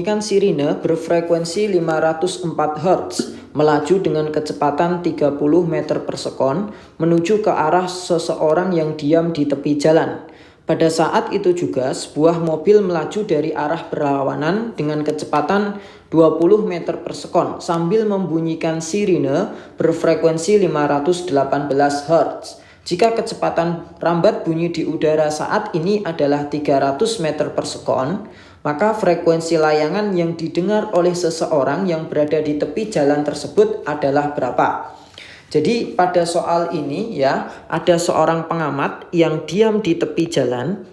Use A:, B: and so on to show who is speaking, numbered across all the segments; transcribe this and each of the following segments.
A: Bunyikan sirine berfrekuensi 504 Hz melaju dengan kecepatan 30 meter per sekon menuju ke arah seseorang yang diam di tepi jalan. Pada saat itu juga sebuah mobil melaju dari arah berlawanan dengan kecepatan 20 meter per sekon sambil membunyikan sirine berfrekuensi 518 Hz. Jika kecepatan rambat bunyi di udara saat ini adalah 300 meter per sekon, maka frekuensi layangan yang didengar oleh seseorang yang berada di tepi jalan tersebut adalah berapa? Jadi pada soal ini ya, ada seorang pengamat yang diam di tepi jalan.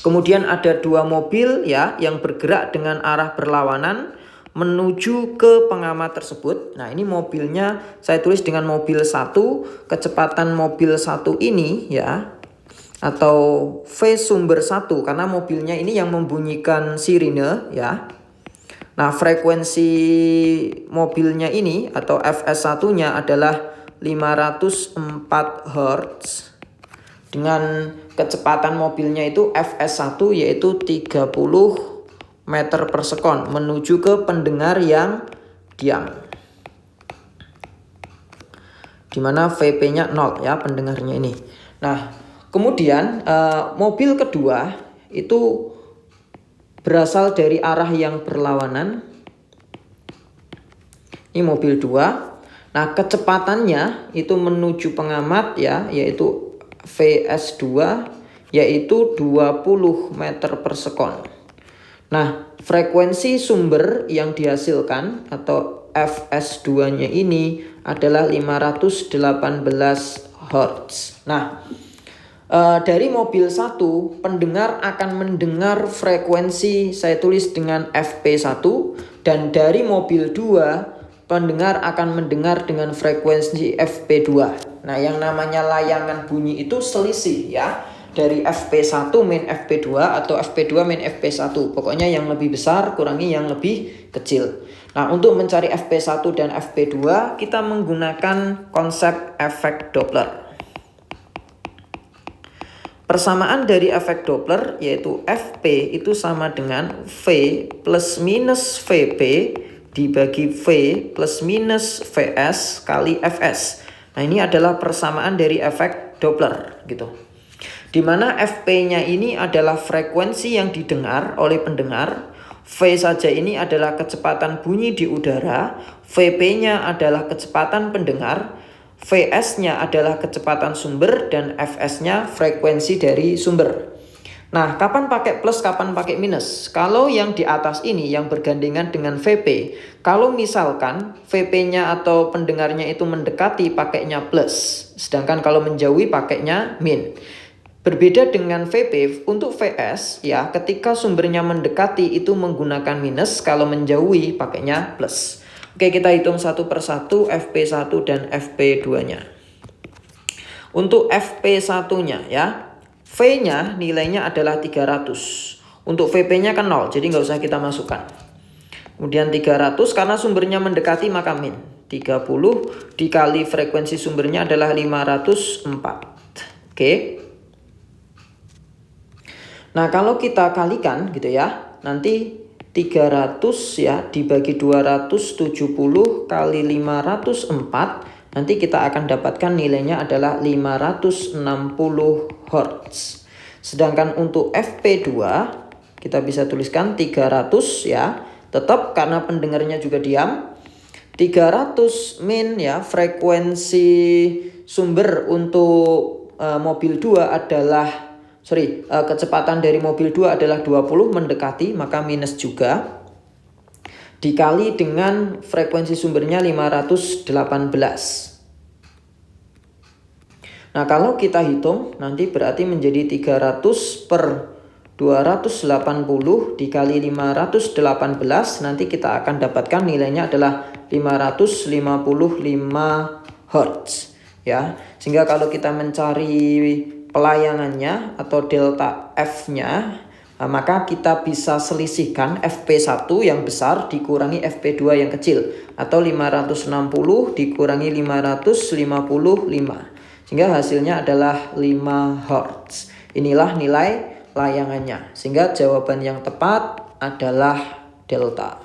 A: Kemudian ada dua mobil ya yang bergerak dengan arah berlawanan menuju ke pengamat tersebut. Nah, ini mobilnya saya tulis dengan mobil 1, kecepatan mobil 1 ini ya, atau V sumber 1 karena mobilnya ini yang membunyikan sirine ya. Nah, frekuensi mobilnya ini atau Fs1-nya adalah 504 Hz dengan kecepatan mobilnya itu Fs1 yaitu 30 meter per sekon menuju ke pendengar yang diam. Dimana Vp-nya 0 ya pendengarnya ini. Nah, kemudian mobil kedua itu berasal dari arah yang berlawanan. Ini mobil 2. Nah, kecepatannya itu menuju pengamat ya, yaitu Vs2 yaitu 20 meter per sekon. Nah, frekuensi sumber yang dihasilkan atau Fs2-nya ini adalah 518 Hz. Nah, dari mobil 1, pendengar akan mendengar frekuensi saya tulis dengan Fp1, dan dari mobil 2, pendengar akan mendengar dengan frekuensi Fp2. Nah, yang namanya layangan bunyi itu selisih ya, dari Fp1 min Fp2 atau Fp2 min Fp1. Pokoknya yang lebih besar kurangi yang lebih kecil. Nah, untuk mencari Fp1 dan Fp2 kita menggunakan konsep efek Doppler. Persamaan dari efek Doppler yaitu Fp itu sama dengan V plus minus Vp dibagi V plus minus Vs kali Fs. Nah, ini adalah persamaan dari efek Doppler gitu. Dimana Fp-nya ini adalah frekuensi yang didengar oleh pendengar, V saja ini adalah kecepatan bunyi di udara, Vp-nya adalah kecepatan pendengar, Vs-nya adalah kecepatan sumber, dan Fs-nya frekuensi dari sumber. Nah, kapan pakai plus, kapan pakai minus? Kalau yang di atas ini yang bergandengan dengan Vp, kalau misalkan Vp-nya atau pendengarnya itu mendekati pakainya plus, sedangkan kalau menjauhi pakainya min. Berbeda dengan Vp, untuk Vs ya, ketika sumbernya mendekati itu menggunakan minus, kalau menjauhi pakainya plus. Oke, kita hitung satu persatu Fp1 dan Fp2-nya. Untuk Fp1-nya ya, V-nya nilainya adalah 300. Untuk Vp-nya kan 0, jadi nggak usah kita masukkan. Kemudian 300 karena sumbernya mendekati maka min. 30 dikali frekuensi sumbernya adalah 504. Oke. Nah, kalau kita kalikan gitu ya, nanti 300 ya dibagi 270 kali 504, nanti kita akan dapatkan nilainya adalah 560 Hz. Sedangkan untuk Fp2 kita bisa tuliskan 300 ya, tetap karena pendengarnya juga diam. 300 min ya, frekuensi sumber untuk mobil 2 adalah kecepatan dari mobil 2 adalah 20 mendekati, maka minus juga. Dikali dengan frekuensi sumbernya 518. Nah, kalau kita hitung nanti berarti menjadi 300 per 280 dikali 518, nanti kita akan dapatkan nilainya adalah 555 Hz ya. Sehingga kalau kita mencari pelayangannya atau delta F-nya, maka kita bisa selisihkan Fp1 yang besar dikurangi Fp2 yang kecil, atau 560 dikurangi 555, sehingga hasilnya adalah 5 Hz. Inilah nilai layangannya, sehingga jawaban yang tepat adalah delta.